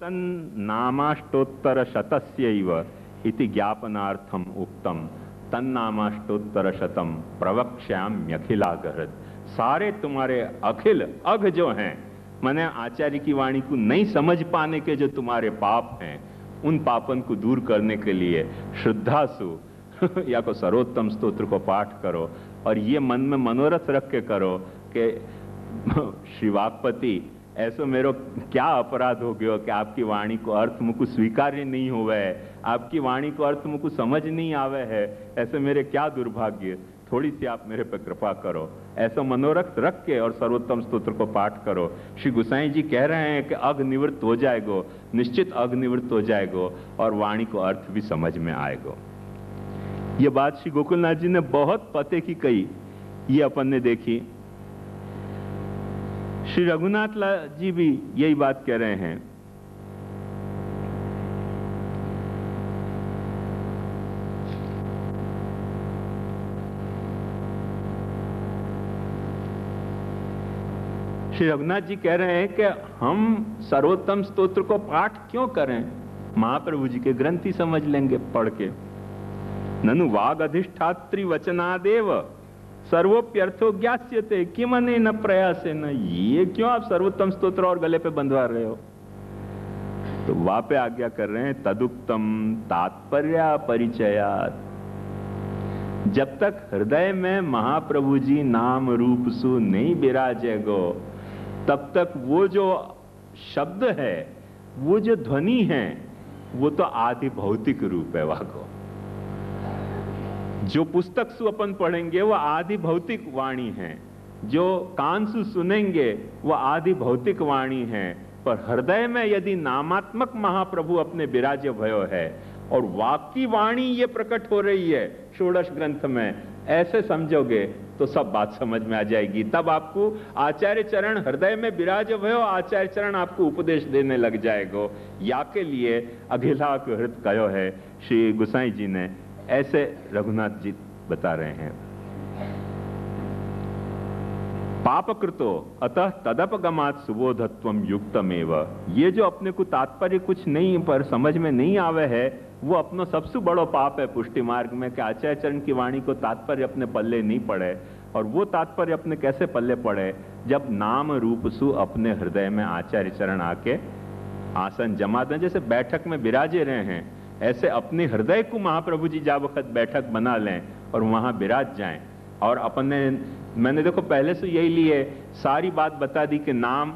तन्नामाष्टोत्तर शतस्यैव इति ज्ञापनार्थम उक्तम तन्नामाष्टोत्तर शतम प्रवक्ष्याम्यखिलागहृत। सारे तुम्हारे अखिल अघ जो हैं, माने आचार्य की वाणी को नहीं समझ पाने के जो तुम्हारे पाप हैं, उन पापन को दूर करने के लिए श्रद्धासु या को सर्वोत्तम स्तोत्र को पाठ करो और ये मन में मनोरथ रख के करो कि श्री वाक्पति ऐसो मेरो क्या अपराध हो गयो कि आपकी वाणी को अर्थ मुझको स्वीकार्य नहीं हुआ है, आपकी वाणी को अर्थ मुझको समझ नहीं आवे है, ऐसे मेरे क्या दुर्भाग्य, थोड़ी सी आप मेरे पर कृपा करो। ऐसा मनोरथ रख के और सर्वोत्तम स्तोत्र को पाठ करो। श्री गोसाई जी कह रहे हैं कि अघ निवृत्त हो जाएगो, निश्चित अघ निवृत्त हो जाएगो और वाणी को अर्थ भी समझ में आएगो। ये बात श्री गोकुलनाथ जी ने बहुत पते की कही, ये अपन ने देखी। श्री रघुनाथ लाल जी भी यही बात कह रहे हैं। श्री रघुनाथ जी कह रहे हैं कि हम सर्वोत्तम स्तोत्र को पाठ क्यों करें, महाप्रभु जी के ग्रंथ ही समझ लेंगे पढ़ के। ननु वाग अधिष्ठात्री वचनादेव सर्वोप्यर्थो ज्ञास्यते किमने न प्रयासे न। ये क्यों आप सर्वोत्तम स्तोत्र और गले पे बंधवा रहे हो? तो वहां पे आज्ञा कर रहे हैं तदुक्तम तात्पर्य परिचयात। जब तक हृदय में महाप्रभु जी नाम रूप सु नहीं विराजेगो, तब तक वो जो शब्द है, वो जो ध्वनि है, वो तो आदि भौतिक रूप है। वाको जो पुस्तक सु अपन पढ़ेंगे वो आदि भौतिक वाणी है, जो कान सु सुनेंगे वो आदि भौतिक वाणी है। पर हृदय में यदि नामात्मक महाप्रभु अपने विराजे भयो है और वाक्य वाणी ये प्रकट हो रही है षोडश ग्रंथ में, ऐसे समझोगे तो सब बात समझ में आ जाएगी। तब आपको आचार्य चरण हृदय में विराज भयो, आचार्य चरण आपको उपदेश देने लग जाएगो। या के लिए अघिला हृत कहो है श्री गोसाई जी ने, ऐसे रघुनाथ जी बता रहे हैं। पापकृतो अतः तदपगमात सुबोधत्वम युक्तमेव। ये जो अपने को तात्पर्य कुछ नहीं पर समझ में नहीं आवे है, वो अपना सबसे बड़ो पाप है पुष्टि मार्ग में, कि आचार्य चरण की वाणी को तात्पर्य अपने पल्ले नहीं पड़े। और वो तात्पर्य अपने कैसे पल्ले पड़े? जब नाम रूप सु अपने हृदय में आचार्य चरण आके आसन जमा दें, जैसे बैठक में विराजे रहे हैं, ऐसे अपने हृदय को महाप्रभु जी जा वक्त बैठक बना लें और वहां विराज जाएं। और अपने मैंने देखो पहले से यही लिए सारी बात बता दी कि नाम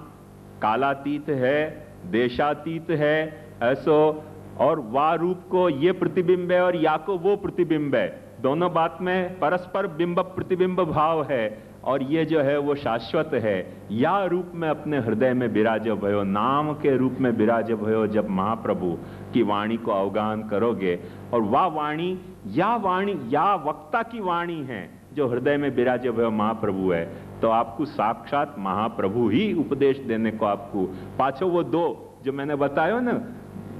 कालातीत है, देशातीत है, ऐसो, और वा रूप को ये प्रतिबिंब है और या को वो प्रतिबिंब है। दोनों बात में परस्पर बिंब प्रतिबिंब भाव है, और ये जो है वो शाश्वत है। या रूप में अपने हृदय में विराज भयो, नाम के रूप में विराज भयो। जब महाप्रभु की वाणी को अवगाहन करोगे, और वह वाणी या वक्ता की वाणी है जो हृदय में विराज भयो महाप्रभु है, तो आपको साक्षात महाप्रभु ही उपदेश देने को आपको पाछो वो दो जो मैंने बताया ना,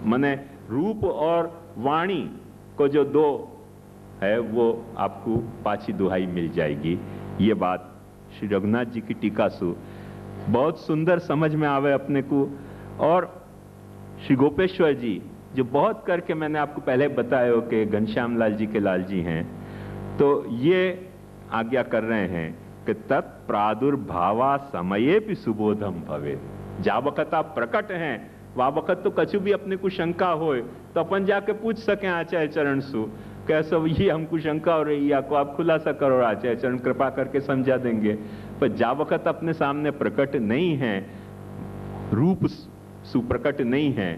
माने रूप और वाणी को जो दो है वो आपको पाछी दुहाई मिल जाएगी। ये बात श्री रघुनाथ जी की टीका सु बहुत सुंदर समझ में आवे अपने को। और श्री गोपेश्वर जी जो बहुत करके मैंने आपको पहले बताया हो कि घनश्याम लाल जी के लाल जी हैं, तो ये आज्ञा कर रहे हैं कि तत्प्रादुर्भावा समये भी सुबोधम भवे। जा वक्त आप प्रकट हैं, वह वक्त तो कछु भी अपने को शंका होए तो अपन जाके पूछ सकें आचार्य चरण सु, कैसे ये हमको शंका हो रही है, या को आप खुलासा करो, आचार्य चरण कृपा करके समझा देंगे। पर जा वक्त अपने सामने प्रकट नहीं है, रूप सुप्रकट नहीं है,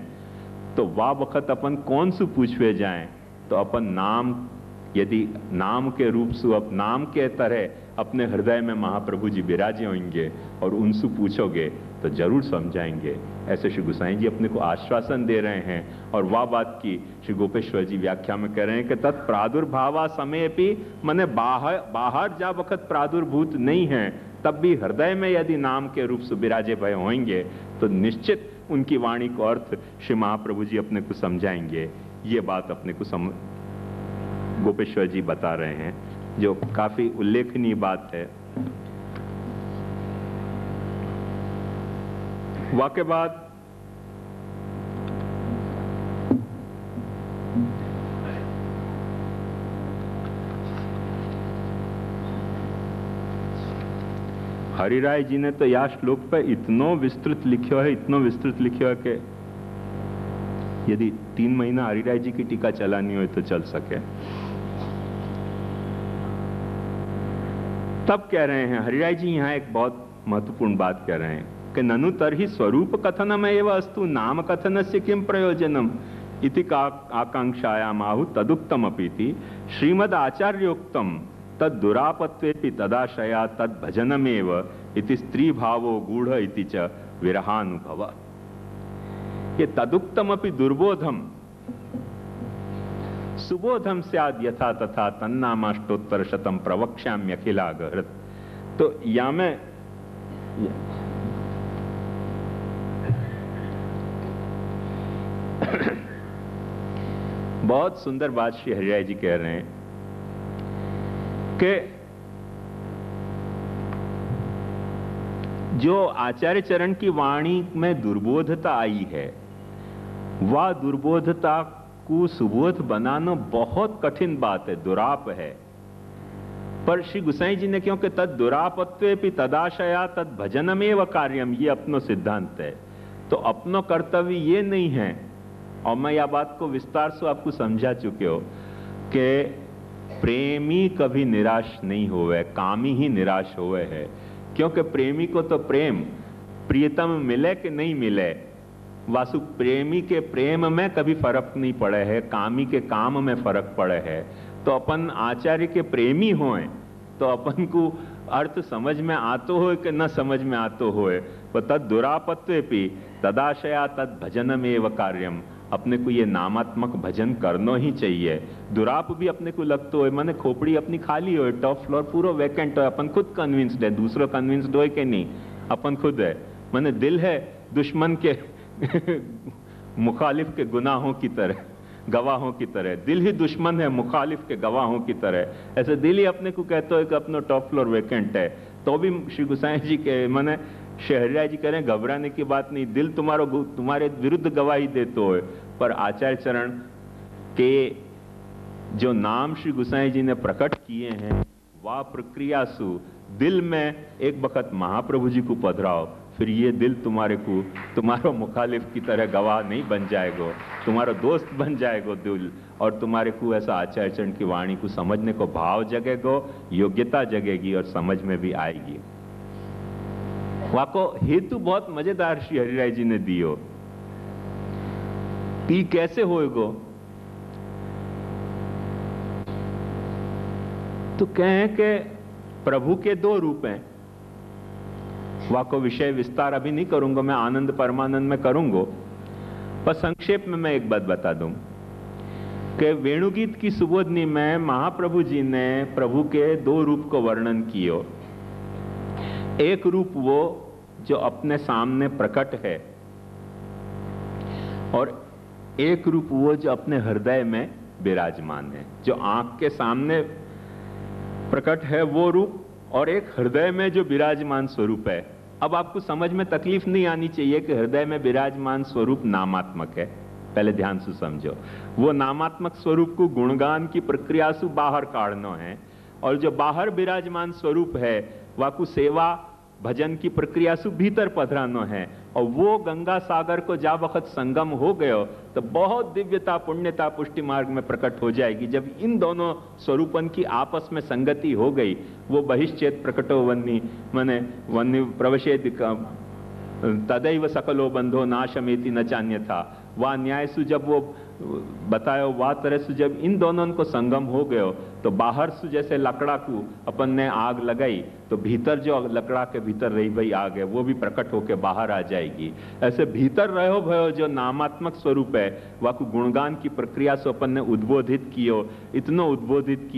तो वह वक्त अपन कौन सु पूछवे जाएं? तो अपन नाम, यदि नाम के रूप से अब नाम के तरह अपने हृदय में महाप्रभु जी विराजे होंगे और उनसे पूछोगे तो जरूर समझाएंगे। ऐसे श्री गोसाई जी अपने को आश्वासन दे रहे हैं। और वह बात की श्री गोपेश्वर जी व्याख्या में कह रहे हैं कि तत्प्रादुर्भावा समय भी, माने बाहर जा वक्त प्रादुर्भूत नहीं है, तब भी हृदय में यदि नाम के रूप से विराजे भय होंगे तो निश्चित उनकी वाणी को अर्थ श्री महाप्रभु जी अपने को समझाएंगे। ये बात अपने को गोपेश्वर जी बता रहे हैं, जो काफी उल्लेखनीय बात है। वाके बाद हरिराय जी ने तो या श्लोक पे इतनो विस्तृत लिखियो है, इतनो विस्तृत लिखियो है कि यदि 3 महीना हरिराय जी की टीका चलानी हो तो चल सके। तब कह रहे हैं हरिराय जी यहां एक बहुत महत्वपूर्ण बात कह रहे हैं कि ननु तरहि स्वरूप कथनम एव अस्तु नाम कथनस्य किम प्रयोजनम इति आकांक्षायाम आहु तदुक्तम अपीति श्रीमद आचार्योक्तम तद दुरापत्वेपि तदाशया तद भजनमेव इति स्त्री भावो गूढ़ इति च विरहानुभव। ये तदुक्तम अपि दुर्बोधम सुबोधम स्याद यथा तथा तन्नामाष्टोत्तर शतम प्रवक्ष्याम्यखिलागहृत। तो या मैं बहुत सुंदर बात श्री हरिराय जी कह रहे हैं कि जो आचार्य चरण की वाणी में दुर्बोधता आई है, वह दुर्बोधता को सुबोध बनाना बहुत कठिन बात है, दुराप है। पर श्री गुसाई जी ने क्योंकि तद दुरापत्वेपि तदाशया तद भजनमेव कार्यम, ये अपनो सिद्धांत है, तो अपनो कर्तव्य ये नहीं है। और मैं यह बात को विस्तार से आपको समझा चुके हो कि प्रेमी कभी निराश नहीं होवे, कामी ही निराश होवे है। क्योंकि प्रेमी को तो प्रेम प्रियतम मिले कि नहीं मिले, वासु प्रेमी के प्रेम में कभी फर्क नहीं पड़े है, कामी के काम में फर्क पड़े है। तो अपन आचार्य के प्रेमी होए तो अपन को अर्थ समझ में आतो हो कि न समझ में आतो होए, तो तद दुरापत्वेपि तदाशया तद भजनमेव कार्यम, अपने को ये नामात्मक भजन करना ही चाहिए। दुराप भी अपने को लगता हो, माने खोपड़ी अपनी खाली हो, टॉप फ्लोर पूरा वैकेंट हो, अपन खुद कन्विंस्ड है, दूसरों कन्विंस्ड हो कि नहीं, अपन खुद है। माने दिल है दुश्मन के मुखालिफ के गुनाहों की तरह, गवाहों की तरह, दिल ही दुश्मन है मुखालिफ के गवाहों की तरह। ऐसे दिल ही अपने को कहते हो कि अपना टॉप फ्लोर वैकेंट है, तो भी श्री गुसाई जी के माने हरिराय जी कह रहे हैं घबराने की बात नहीं, दिल तुम्हारे विरुद्ध गवाही देते हो। पर आचार्य चरण के जो नाम श्री गुसाई जी ने प्रकट किए हैं, वह प्रक्रिया सु दिल में एक वक्त महाप्रभु जी को पधराओ, फिर ये दिल तुम्हारा मुखालिफ की तरह गवाह नहीं बन जाएगो, तुम्हारा दोस्त बन जाएगो दिल, और तुम्हारे को ऐसा आचार्य चरण की वाणी को समझने को भाव जगेगो, योग्यता जगेगी और समझ में भी आएगी। वाको हेतु बहुत मजेदार श्री हरिराय जी ने दियो। ती कैसे होएगो? तो कहें कि प्रभु के 2 रूप हैं। वाको विषय विस्तार अभी नहीं करूंगा, मैं आनंद परमानंद में करूंगा, पर संक्षेप में मैं एक बात बता दूं कि वेणुगीत की सुबोधनी में महाप्रभु जी ने प्रभु के 2 रूप को वर्णन कियो। एक रूप वो जो अपने सामने प्रकट है, और एक रूप वो जो अपने हृदय में विराजमान है। जो आंख के सामने प्रकट है वो रूप, और एक हृदय में जो विराजमान स्वरूप है। अब आपको समझ में तकलीफ नहीं आनी चाहिए कि हृदय में विराजमान स्वरूप नामात्मक है, पहले ध्यान से समझो। वो नामात्मक स्वरूप को गुणगान की प्रक्रिया से बाहर काढ़ना है, और जो बाहर विराजमान स्वरूप है वह को सेवा भजन की प्रक्रिया से भीतर पधरानो है। और वो गंगा सागर को जा वक्त संगम हो गयो तो बहुत दिव्यता पुण्यता पुष्टि मार्ग में प्रकट हो जाएगी। जब इन दोनों स्वरूपन की आपस में संगति हो गई, वो बहिश्चेत प्रकटो वन्नी माने वन्नी प्रवेशेद तदैव सकलो बंधो नाशमेति न चान्यथा, वह न्याय से जब वो बतायो, वह तरह से जब इन दोनों को संगम हो गयो तो बाहर से जैसे लकड़ा को अपन ने आग लगाई तो भीतर जो लकड़ा के भीतर रही भाई आग है वो भी प्रकट होके बाहर आ जाएगी। ऐसे भीतर रहो भयो जो नामात्मक स्वरूप है वह को गुणगान की प्रक्रिया से अपन ने उद्बोधित कियो, इतनो उद्बोधित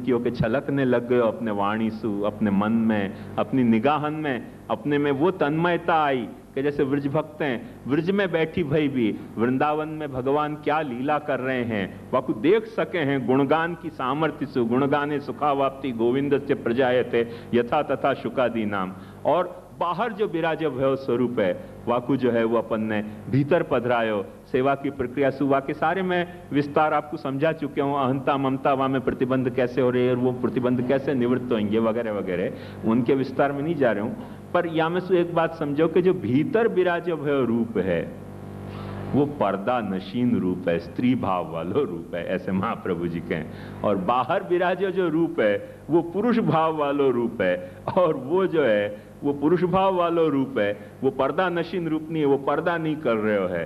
कियो कि छलकने लग गयो अपने वाणी सु, अपने मन में, अपनी निगाहन में, अपने में वो तन्मयता आई कि जैसे व्रज भक्त हैं, व्रज में बैठी भई भी वृंदावन में भगवान क्या लीला कर रहे हैं वह को देख सके हैं। गुणगान की सामर्थ्य से गुणगाने सुखावाप्ति गोविंद से प्रजायते यथा तथा शुकादी नाम, और बाहर जो विराज भयो स्वरूप है वाकु जो है वो अपन ने भीतर पधरायो सेवा की प्रक्रिया सुवा के सारे मैं विस्तार आपको समझा चुके हूँ। अहंता ममता वा में प्रतिबंध कैसे हो रहे हैं और वो प्रतिबंध कैसे निवृत्त होंगे वगैरह वगैरह, उनके विस्तार में नहीं जा रहे हूँ। पर या में से एक बात समझो कि जो भीतर विराज भयो रूप है वो पर्दा नशीन रूप है, स्त्री भाव वाला रूप है, ऐसे महाप्रभु जी कहें। और बाहर विराजो जो रूप है वो पुरुष भाव वाला रूप है, और वो जो है वो पुरुष भाव वाला रूप है, वो पर्दा नशीन रूप नहीं है, वो पर्दा नहीं कर रहे हो है।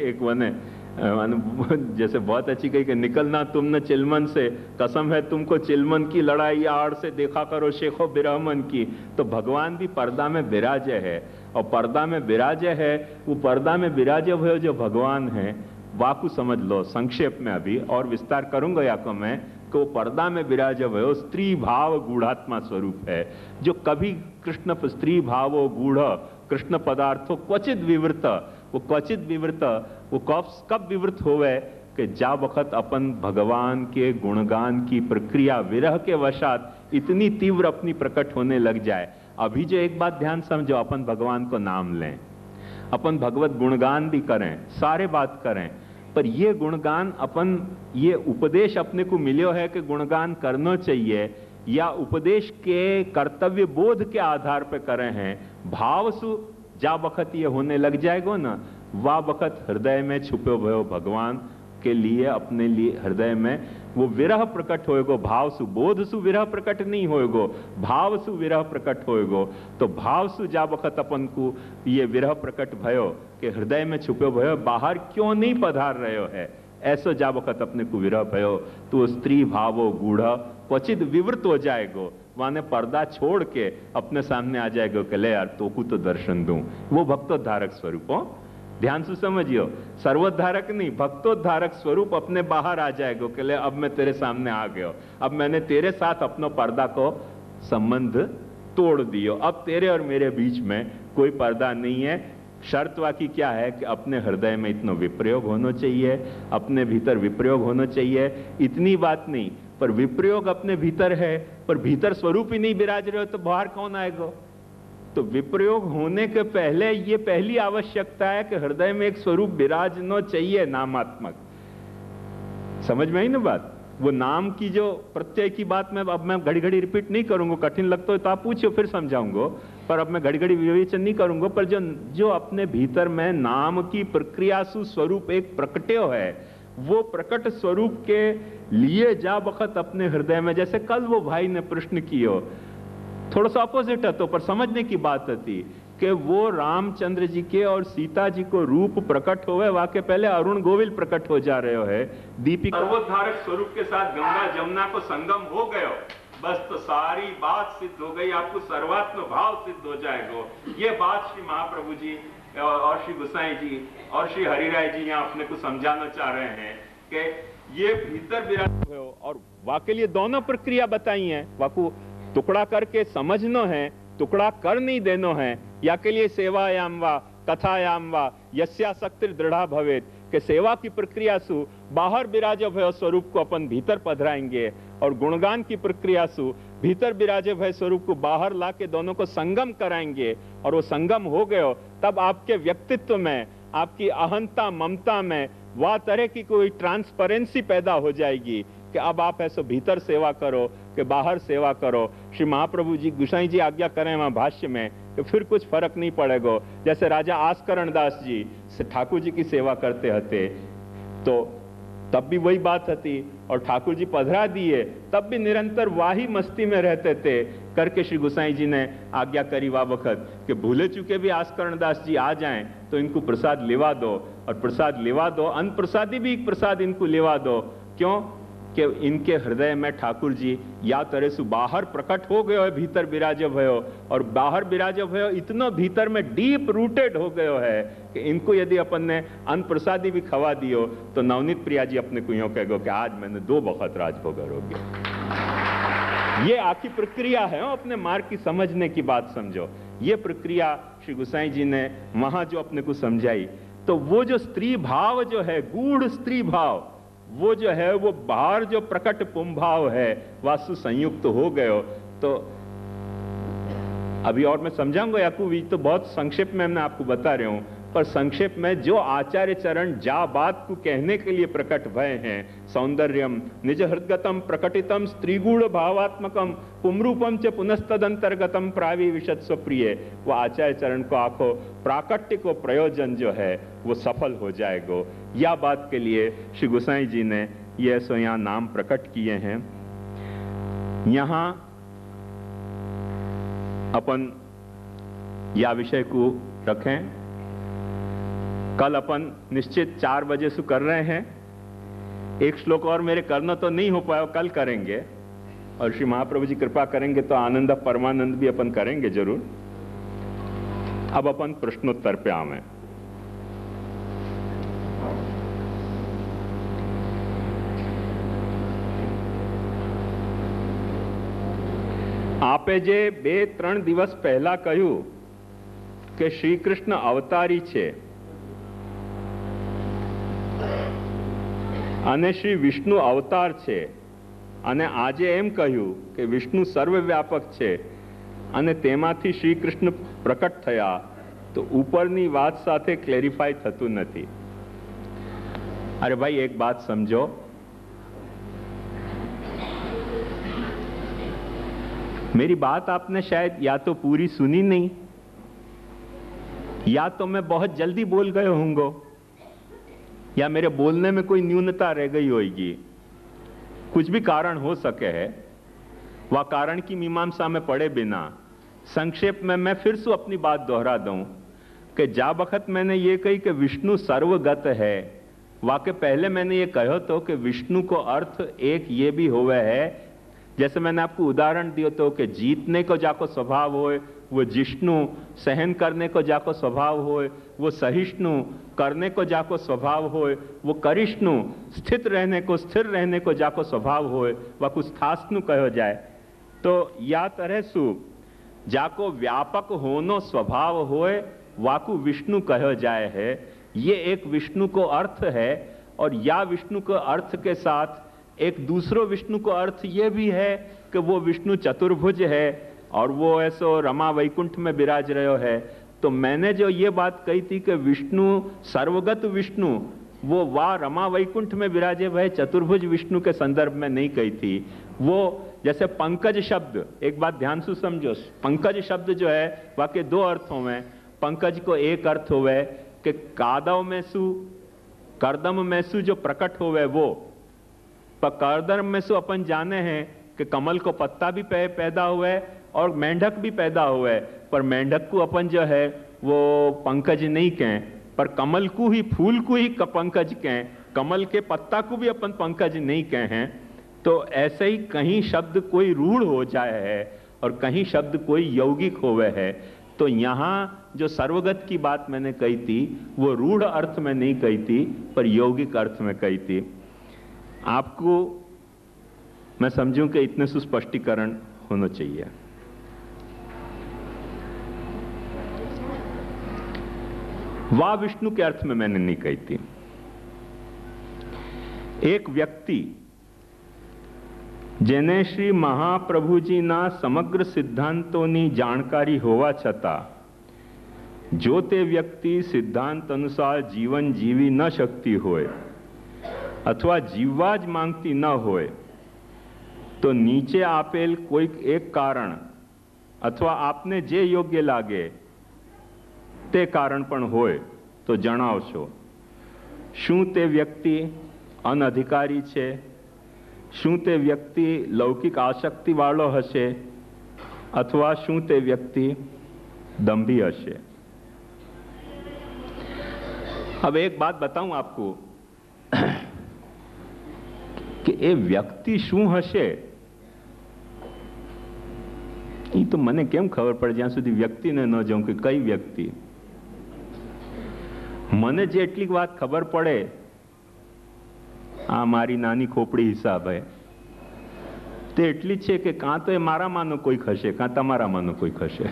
एक वने जैसे बहुत अच्छी कही कि निकलना तुमने चिलमन से, कसम है तुमको चिलमन की लड़ाई आड़ से देखा करो शेखो बिरहमन की। तो भगवान भी पर्दा में विराजे है, और पर्दा में विराजे है, वो पर्दा में विराजे हुए जो भगवान है वाकु समझ लो संक्षेप में, अभी और विस्तार करूंगा या को मैं, कि वो पर्दा में विराजे हुए स्त्री भाव गूढ़ात्मा स्वरूप है, जो कभी कृष्ण स्त्री भावो गूढ़ कृष्ण पदार्थो क्वचित विवृत, वो क्वचित विवृत वो कब विवृत होवे कि जा वक्त अपन भगवान के गुणगान की प्रक्रिया विरह के वशात इतनी तीव्र अपनी प्रकट होने लग जाए। अभी जो एक बात ध्यान समझो, अपन भगवान को नाम लें, अपन भगवत गुणगान भी करें, सारे बात करें, पर ये गुणगान अपन, ये उपदेश अपने को मिलो है कि गुणगान करना चाहिए, या उपदेश के कर्तव्य बोध के आधार पर करे हैं, भाव सु जा वक्त ये होने लग जाएगा ना, वह वक्त हृदय में छुपे भयो भगवान के लिए, अपने लिए हृदय में वो विरह प्रकट होएगो। भाव सु बोध सु विरह प्रकट नहीं होएगो, भाव सु विरह प्रकट होएगो। तो भाव सु जा वक्त अपन को ये विरह प्रकट भयो कि हृदय में छुपे भयो, बाहर क्यों नहीं पधार रहे हो है, ऐसो जा वक्त अपने को विरह भयो, तो स्त्री भावो गूढ़ क्वचित विवृत हो जाएगो, माने पर्दा छोड़ के अपने सामने आ जाएगा कि ले यार तोकू तो दर्शन दूं। वो भक्तोद्धारक स्वरूप हो, ध्यान से समझियो, सर्वोद्धारक नहीं, भक्तोद्धारक स्वरूप अपने बाहर आ जाएगा कि ले अब मैं तेरे सामने आ गया, अब मैंने तेरे साथ अपना पर्दा को संबंध तोड़ दियो, अब तेरे और मेरे बीच में कोई पर्दा नहीं है। शर्त वाकी क्या है कि अपने हृदय में इतना विप्रयोग होना चाहिए, अपने भीतर विप्रयोग होना चाहिए, इतनी बात नहीं, पर विप्रयोग अपने भीतर है, पर भीतर स्वरूप ही नहीं विराज रहे हो तो बाहर कौन आएगा। तो विप्रयोग होने के पहले ये पहली आवश्यकता है कि हृदय में एक स्वरूप विराजना चाहिए नामात्मक। समझ में आई ना बात, वो नाम की जो प्रत्यय की बात में अब मैं घड़ी घड़ी रिपीट नहीं करूंगा, कठिन लगता है तो आप पूछो फिर समझाऊंगा, पर अब मैं घड़ी घड़ी विवेचन नहीं करूंगा। पर जो अपने भीतर में नाम की प्रक्रिया सु स्वरूप एक प्रकट्य है, वो प्रकट स्वरूप के लिए जा वक्त अपने हृदय में, जैसे कल वो भाई ने प्रश्न किया, थोड़ा सा अपोजिट है तो पर समझने की बात थी कि वो रामचंद्र जी के और सीता जी को रूप प्रकट होवे, वाके पहले अरुण गोविल प्रकट हो जा रहे हो है, दीपिका सर्वोद्धारक स्वरूप के साथ गंगा जमुना को संगम हो गयो, बस तो सारी बात सिद्ध हो गई, आपको सर्वात्म भाव सिद्ध हो जाएगा। ये बात श्री महाप्रभु जी और श्री गुसाई जी और श्री हरिराय जी यहाँ अपने को समझाना चाह रहे हैं कि ये भीतर विराज हो, और वाके लिए दोनों प्रक्रिया बताई है, वाकु टुकड़ा करके समझना है, टुकड़ा कर नहीं देना है, या के लिए सेवायाम वा कथायाम वा यस्यासक्ति दृढ़ा भवेत, के सेवा की प्रक्रिया सु बाहर विराजे भय स्वरूप को अपन भीतर पधराएंगे, और गुणगान की प्रक्रिया सु भीतर विराजे भय स्वरूप को बाहर ला के दोनों को संगम कराएंगे, और वो संगम हो गए तब आपके व्यक्तित्व में, आपकी अहंता ममता में वह तरह की कोई ट्रांसपेरेंसी पैदा हो जाएगी कि अब आप ऐसे भीतर सेवा करो कि बाहर सेवा करो। श्री महाप्रभु जी गुसाई जी आज्ञा करें वहां भाष्य में कि फिर कुछ फर्क नहीं पड़ेगा। जैसे राजा आस्करण दास जी से ठाकुर जी की सेवा करते हते, तो तब भी वही बात थी, और ठाकुर जी पधरा दिए तब भी निरंतर वाही मस्ती में रहते थे, करके श्री गुसाई जी ने आज्ञा करी वा वक्त कि भूले चुके भी आस्करण दास जी आ जाएं तो इनको प्रसाद लेवा दो, और प्रसाद लेवा दो, अन्न प्रसादी भी प्रसाद इनको लेवा दो। क्यों कि इनके हृदय में ठाकुर जी या तरह से बाहर प्रकट हो गए है, भीतर विराजे भयो, और बाहर विराजे भयो इतना भीतर में डीप रूटेड हो गयो है कि इनको यदि अपन ने अन्न प्रसादी भी खवा दियो तो नवनीत प्रिया जी अपने को यूं कहेगो कि आज मैंने 2 वक्त राजभोग हो गया। ये आखिरी प्रक्रिया है, अपने मार्ग की समझने की बात समझो। ये प्रक्रिया श्री गुसाई जी ने वहां जो अपने को समझाई, तो वो जो स्त्री भाव जो है, गूढ़ स्त्री भाव, वो जो है वो बाहर जो प्रकट पुंभाव है वास्तु संयुक्त हो गयो। तो अभी और मैं समझाऊंगा याकूब, तो बहुत संक्षेप में मैं आपको बता रहा हूं, पर संक्षेप में जो आचार्य चरण जा बात को कहने के लिए प्रकट भय हैं, सौंदर्यम निज हृदगतम प्रकटितम स्त्रीगुण भावात्मकम पुमरूपम च पुनस्तदंतर्गतम प्राविविशत स्वप्रिय, वो आचार्य चरण को आंखों प्राकट्य को प्रयोजन जो है वो सफल हो जाएगा। या बात के लिए श्री गोसाई जी ने ये सो यहाँ नाम प्रकट किए हैं। यहां अपन या विषय को रखें। कल अपन निश्चित 4 बजे से कर रहे हैं। एक श्लोक और मेरे करना तो नहीं हो पाया, कल करेंगे, और श्री महाप्रभु जी कृपा करेंगे तो आनंद परमानंद भी अपन करेंगे जरूर। अब अपन प्रश्नोत्तर पे आवे। आपे जे 2-3 દિવસ પહેલા કહ્યું કે શ્રી કૃષ્ણ અવતારી છે અને શ્રી વિષ્ણુ અવતાર છે, અને આજે એમ કહ્યું કે વિષ્ણુ સર્વવ્યાપક છે અને તેમાંથી શ્રી કૃષ્ણ પ્રકટ થયા, તો ઉપરની વાત સાથે ક્લેરિફાઈ થતું નથી। અરે ભાઈ એક બાત સમજો, मेरी बात आपने शायद या तो पूरी सुनी नहीं, या तो मैं बहुत जल्दी बोल गए होंगे, या मेरे बोलने में कोई न्यूनता रह गई होगी। कुछ भी कारण हो सके है, वह कारण की मीमांसा में पड़े बिना संक्षेप में मैं फिर से अपनी बात दोहरा दूं कि जा वक्त मैंने ये कही कि विष्णु सर्वगत है, वाकई पहले मैंने ये कहो तो कि विष्णु को अर्थ एक ये भी हुआ है, जैसे मैंने आपको उदाहरण दिया तो कि जीतने को जाको स्वभाव होए वो जिष्णु, सहन करने को जाको स्वभाव होए वो सहिष्णु, करने को जाको स्वभाव होए वो करिष्णु, स्थित रहने को स्थिर रहने को जाको स्वभाव होए वह कुछ स्थास्नु कहो जाए। तो या तरह सु जाको व्यापक होनो स्वभाव होए वाकु विष्णु कहो जाए है। ये एक विष्णु को अर्थ है, और या विष्णु को अर्थ के साथ एक दूसरो विष्णु को अर्थ ये भी है कि वो विष्णु चतुर्भुज है और वो ऐसो रमा वैकुंठ में विराज रहे है। तो मैंने जो ये बात कही थी कि विष्णु सर्वगत विष्णु वो वा रमा वैकुंठ में विराजे वह चतुर्भुज विष्णु के संदर्भ में नहीं कही थी। वो जैसे पंकज शब्द, एक बात ध्यान से समझो, पंकज शब्द जो है वाकई 2 अर्थ हुए। पंकज को एक अर्थ हुए कि कादव में सु करदम में सु जो प्रकट हुए वो, पर करदम में सु अपन जाने हैं कि कमल को पत्ता भी पैदा हुआ है और मेंढक भी पैदा हुआ है, पर मेंढक को अपन जो है वो पंकज नहीं कहें, पर कमल को ही फूल को ही पंकज कहें, कमल के पत्ता को भी अपन पंकज नहीं कहें। तो ऐसे ही कहीं शब्द कोई रूढ़ हो जाए है और कहीं शब्द कोई यौगिक होवे है। तो यहाँ जो सर्वगत की बात मैंने कही थी वो रूढ़ अर्थ में नहीं कही थी, पर यौगिक अर्थ में कही थी। आपको मैं समझूं कि इतने सुस्पष्टीकरण होना चाहिए। वाह विष्णु के अर्थ में मैंने नहीं कही थी। एक व्यक्ति जेने श्री महाप्रभुजीना समग्र सिद्धांतोनी जानकारी होवा छता जो ते व्यक्ति सिद्धांत अनुसार जीवन जीवी न शकती होए अथवा जीववा ज मांगती न होए, तो नीचे आपेल कोई एक कारण अथवा आपने जे योग्य लागे ते कारण पण होय तो जणावशो। शू ते व्यक्ति अनधिकारी छे, शू ते व्यक्ति लौकिक आसक्ति वाळो हशे अथवा शू ते व्यक्ति दंभी हशे। अब एक बात बताऊं आपको कि ए व्यक्ति शू हशे ई तो मने केम खबर पड़े ज्यां सुधी व्यक्ति ने न जाऊं कि कई व्यक्ति। मने जेटली बात खबर पड़े आ मारी नानी खोपड़ी हिसाब है ते एटली छे कि कां तो ए मारा मानो कोई खसे कां तमारा मानो कोई खसे।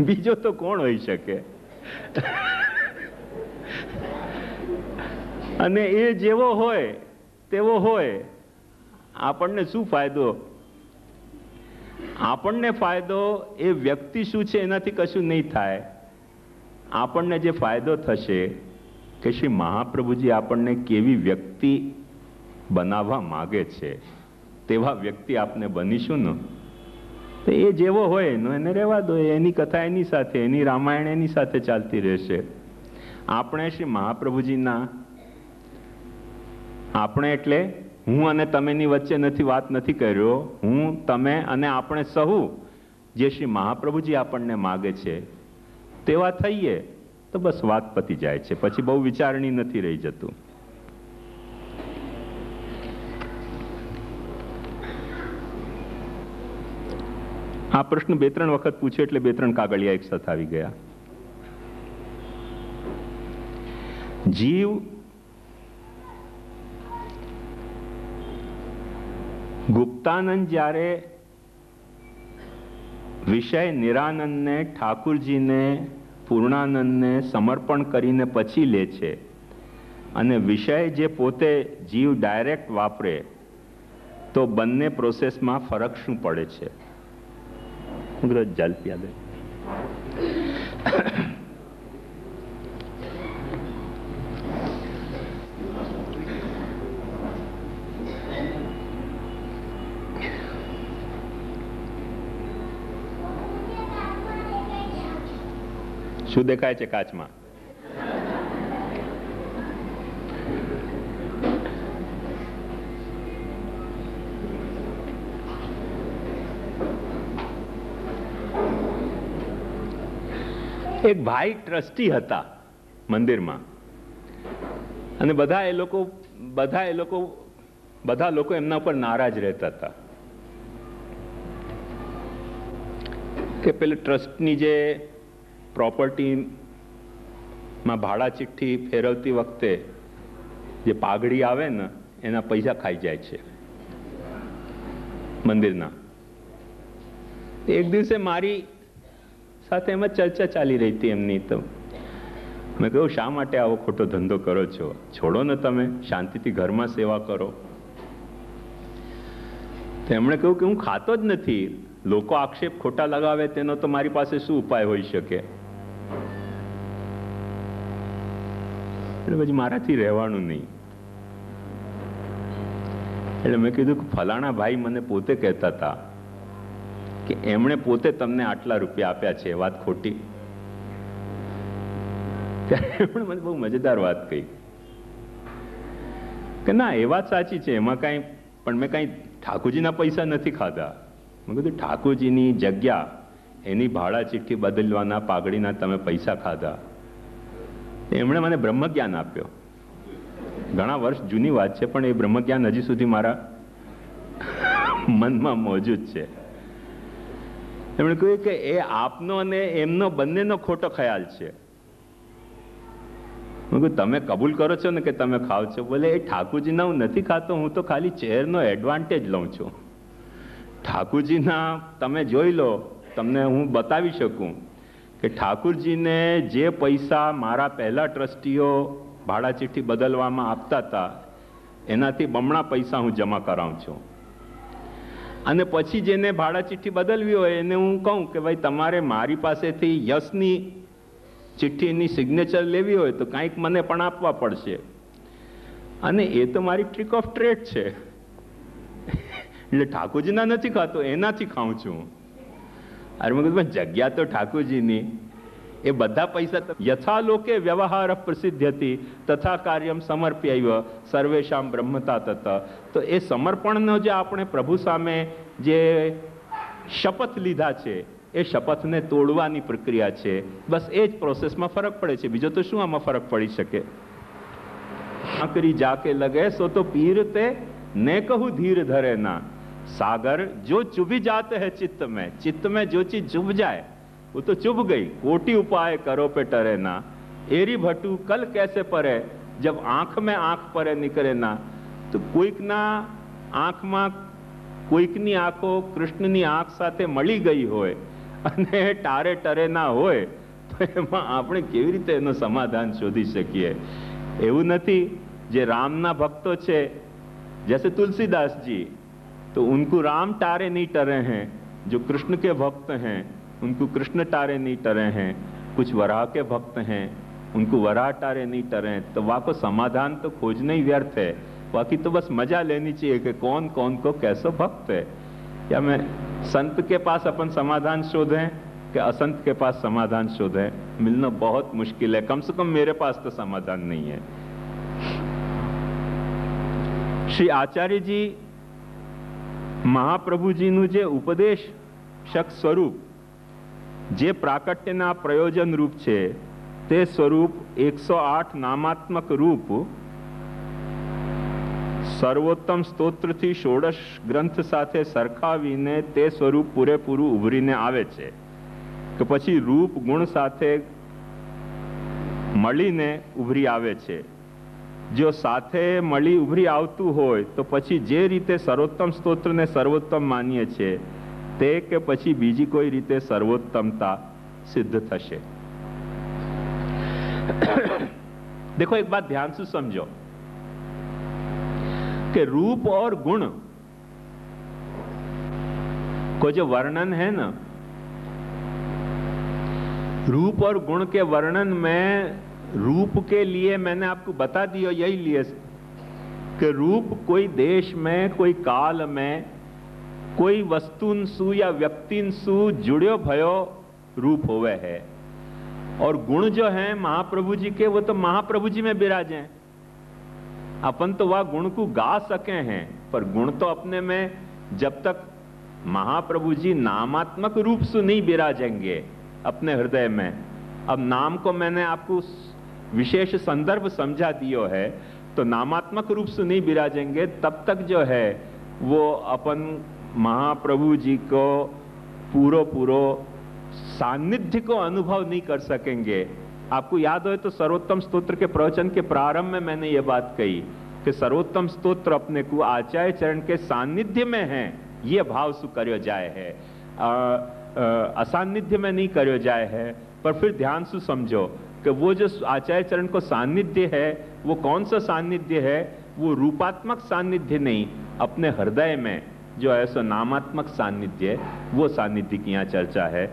बीजो तो कोण होई शके। અને એ જેવો હોય તેવો હોય આપણને શું ફાયદો। આપણને ફાયદો એ વ્યક્તિ શું છે એનાથી કશું નહીં થાય. આપણને જે ફાયદો થશે કે શ્રી મહાપ્રભુજી આપણને કેવી વ્યક્તિ બનાવવા માગે છે તેવા વ્યક્તિ આપણે બનીશું ને તો એ જેવો હોય એનો એને રહેવા દો, એની કથા એની સાથે, એની રામાયણ એની સાથે ચાલતી રહેશે. આપણે શ્રી મહાપ્રભુજીના, આપણે એટલે હું અને તમેની વચ્ચે વાત નથી કર્યો, હું, તમે અને આપણે સહુ જે શ્રી મહાપ્રભુજી આપણને માગે છે તેવા થઈએ તો બસ વાત પતી જાય છે, પછી બહુ વિચારણી નથી રહી જતું. આ પ્રશ્ન 2-3 વખત પૂછ્યો એટલે 2-3 કાગળિયા એક સાથે આવી ગયા. જીવ ગુપ્તાનંદ જ્યારે વિષય નિરાનંદને, ઠાકુરજીને, પૂર્ણાનંદને સમર્પણ કરીને પછી લે છે અને વિષય જે પોતે જીવ ડાયરેક્ટ વાપરે તો બંને પ્રોસેસમાં ફરક શું પડે છે? જલ યાદ શું દેખાય છે કાચમાં? એક ભાઈ ટ્રસ્ટી હતા મંદિરમાં અને બધા લોકો એમના ઉપર નારાજ રહેતા હતા કે પેલે ટ્રસ્ટની જે પ્રોપર્ટીમાં ભાડા ચિઠ્ઠી ફેરવતી વખતે જે પાઘડી આવે ને એના પૈસા ખાઈ જાય છે મંદિરના. એક દિવસે મારી સાથે એમાં ચર્ચા ચાલી રહી હતી એમની. તો મેં કહ્યું, શા માટે આવો ખોટો ધંધો કરો છો? છોડો ને, તમે શાંતિથી ઘરમાં સેવા કરો. તો એમણે કહ્યું કે હું ખાતો જ નથી, લોકો આક્ષેપ ખોટા લગાવે તેનો તો મારી પાસે શું ઉપાય હોઈ શકે? એટલે પછી મારાથી રહેવાનું નહીં. એટલે મેં કીધું કે ફલાણા ભાઈ મને પોતે કહેતા હતા કે એમણે પોતે તમને આટલા રૂપિયા આપ્યા છે, વાત ખોટી? ત્યારે એમણે મને બહુ મજેદાર વાત કહી કે ના, એ વાત સાચી છે, એમાં કાંઈ, પણ મેં કાંઈ ઠાકોરજીના પૈસા નથી ખાધા. મેં કીધું ઠાકોરજીની જગ્યા, એની ભાડા ચિઠ્ઠી બદલવાના, પાઘડીના તમે પૈસા ખાધા. એમણે મને બ્રહ્મજ્ઞાન આપ્યો. ઘણા વર્ષ જૂની વાત છે, પણ એ બ્રહ્મજ્ઞાન હજી સુધી મારા મનમાં મોજૂદ છે. એમણે કહ્યું કે એ આપનો અને એમનો બંનેનો ખોટો ખ્યાલ છે. મેં કહ્યું તમે કબૂલ કરો છો ને કે તમે ખાવ છો? બોલે એ ઠાકોરજીના હું નથી ખાતો, હું તો ખાલી ચેરનો એડવાન્ટેજ લઉં છું. ઠાકોરજીના તમે જોઈ લો, તમને હું બતાવી શકું કે ઠાકોરજીને જે પૈસા મારા પહેલા ટ્રસ્ટીઓ ભાડા ચિઠ્ઠી બદલવામાં આપતા હતા એનાથી બમણા પૈસા હું જમા કરાવું છું. અને પછી જેને ભાડા ચિઠ્ઠી બદલવી હોય એને હું કહું કે ભાઈ તમારે મારી પાસેથી યશની ચિઠ્ઠીની સિગ્નેચર લેવી હોય તો કંઈક મને પણ આપવા પડશે. અને એ તો મારી ટ્રીક ઓફ ટ્રેડ છે. એટલે ઠાકોરજીના નથી ખાતો, એનાથી ખાઉં છું. અરે મેં કીધું જગ્યા તો ઠાકોરજીની, એ બધા પૈસા યથા લોકે વ્યવહાર પ્રસિદ્ધ્યતિ તથા કાર્યમ સમર્પ્યૈવ સર્વેશામ બ્રહ્મતા તત. તો એ સમર્પણનો જે આપણે પ્રભુ સામે જે શપથ લીધા છે એ શપથને તોડવાની પ્રક્રિયા છે. બસ એ જ પ્રોસેસમાં ફરક પડે છે, બીજો તો શું આમાં ફરક પડી શકે? આકરી જાકે લગે સો તો પીર તે ને કહું ધીર ધરે ના. सागर जो चुभी जाते हैं चित्त में जो चीज चुभ जाए वो तो चुभ गई. कोटि उपाय करो पे टरे ना. एरी भटू कल कैसे परे जब आंख में आंख परे निकले ना. તો કોઈકના આંખમાં, કોઈકની આંખો કૃષ્ણની આંખ સાથે મળી ગઈ હોય અને ટારે ટરે ના હોય તો એમાં આપણે કેવી રીતે એનું સમાધાન શોધી શકીએ? એવું નથી. જે રામના ભક્તો છે, જैसे तुलसीदास जी, तो उनको राम टारे नहीं टरे हैं, जो कृष्ण के भक्त हैं उनको कृष्ण टारे नहीं टरे हैं, कुछ वराह के भक्त हैं उनको वराह टारे नहीं टरे, तो वहाँ को समाधान तो खोजना ही व्यर्थ है। बाकी तो बस मजा लेनी चाहिए कि कौन कौन को कैसा भक्त है। या मैं संत के पास अपन समाधान शोधें कि असंत के पास समाधान शोधें, मिलना बहुत मुश्किल है। कम से कम मेरे पास तो समाधान नहीं है। श्री आचार्य जी મહાપ્રભુજીનું જે ઉપદેશક સ્વરૂપ, જે પ્રાકટ્યના પ્રયોજન રૂપ છે, તે સ્વરૂપ 108 નામાત્મક રૂપ સર્વોત્તમ સ્તોત્રથી ષોડશ ગ્રંથ સાથે સરખાવીને તે સ્વરૂપ પૂરેપૂરું ઉભરીને આવે છે કે પછી રૂપ ગુણ સાથે મળીને ઉભરી આવે છે। જો સાથે મળી ઉભરી આવતું હોય તો પછી જે રીતે સર્વોત્તમ સ્તોત્રને સર્વોત્તમ માનીએ છીએ તે કે પછી બીજી કોઈ રીતે સર્વોત્તમતા સિદ્ધ થશે। देखो एक बात ध्यान से समझो कि रूप और गुण को जो वर्णन है ना, रूप और गुण के वर्णन में रूप के लिए मैंने आपको बता दिया यही लिए कि रूप कोई देश में, कोई काल में, कोई वस्तुनसु या व्यक्तिनसु जुड़ो भयो रूप होवे है। और गुण जो है महाप्रभु जी के, वो तो महाप्रभु जी में विराजे हैं। अपन तो वह गुण को गा सके हैं, पर गुण तो अपने में जब तक महाप्रभु जी नामात्मक रूप से नहीं विराजेंगे अपने हृदय में। अब नाम को मैंने आपको विशेष संदर्भ समझा दियो है, तो नामात्मक रूप से नहीं विराजेंगे तब तक जो है वो अपन महाप्रभु जी को पूरो सानिध्य को अनुभव नहीं कर सकेंगे। आपको याद हो तो सर्वोत्तम स्तोत्र के प्रवचन के प्रारंभ में मैंने ये बात कही कि सर्वोत्तम स्तोत्र अपने को आचार्य चरण के सानिध्य में है, ये भाव से करो जाए है, असानिध्य में नहीं करो जाए है। पर फिर ध्यान से समझो कि वो जो आचार्य चरण को सानिध्य है वो कौन सा सानिध्य है? वो रूपात्मक सानिध्य नहीं, अपने हृदय में जो है सो नामात्मक सानिध्य है, वो सानिध्य की यहाँ चर्चा है।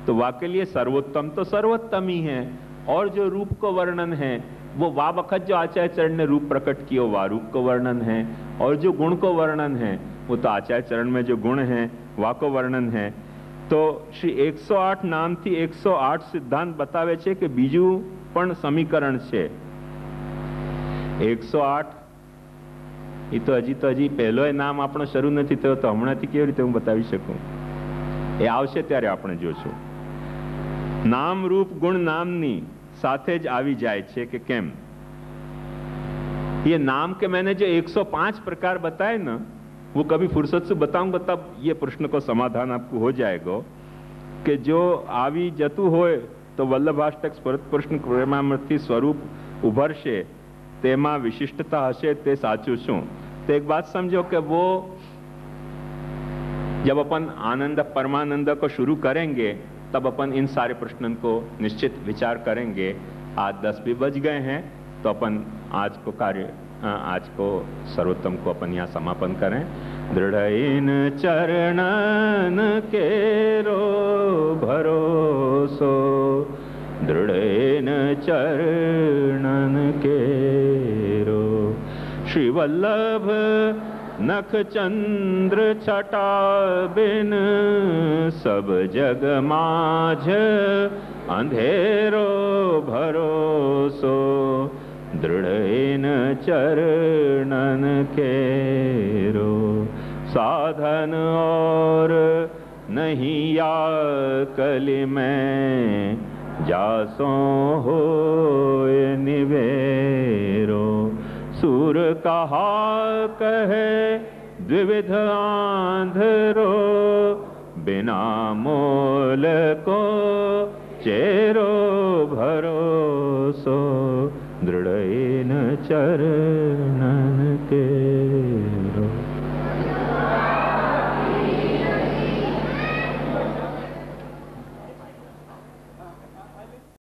तो वाकई लिए सर्वोत्तम तो सर्वोत्तम ही है, और जो रूप को वर्णन है वो वा वक्त जो आचार्य चरण ने रूप प्रकट किया वा रूप को वर्णन है, और जो गुण को वर्णन है वो तो आचार्य चरण में जो गुण है वा को वर्णन है। तो श्री 108 नाम थी 108 सिद्धांत बतावे छे कि बीजू पण समीकरण छे 108। ये तो हजी पहलो नाम आपणो शरू नहीं थयो, तो हमणांथी केवी रीते हूँ बतावी शकूं? ए आवशे त्यारे आपणे जोशुं। नाम रूप गुण नामनी साथे ज आवी जाय छे कि केम? ये नाम के मैंने जो 105 प्रकार बताए ना, वो कभी फुर्सत से बताऊंगा तब ये प्रश्न को समाधान आपको हो जाएगा कि जो आवी जतु होय तो वल्लभाष्टक स्फुरत प्रश्न प्रेमामृति स्वरूप उभरशे, तेमा विशिष्टता हशे ते साचुं छुं। तो एक बात समझो कि वो जब अपन आनंद परमानंद को शुरू करेंगे तब अपन इन सारे प्रश्नों को निश्चित विचार करेंगे। आज 10 भी बज गए हैं, तो अपन आज को कार्य आज को सर्वोत्तम को अपन यहाँ समापन करें। दृढ़ चरणन केरो भरोसो, दृढ़ चरणन केरो, श्री वल्लभ नख चंद्र छटा बिन सब जग माझ अंधेरो भरोसो, दृढ़ चरणन केरो, साधन और नहीं या कलि में जासो होय निवेरो, सूर कहा कहे द्विविध आंधरो, बिना मोल को चेरो भरोसो, दृढ़ चरणन के।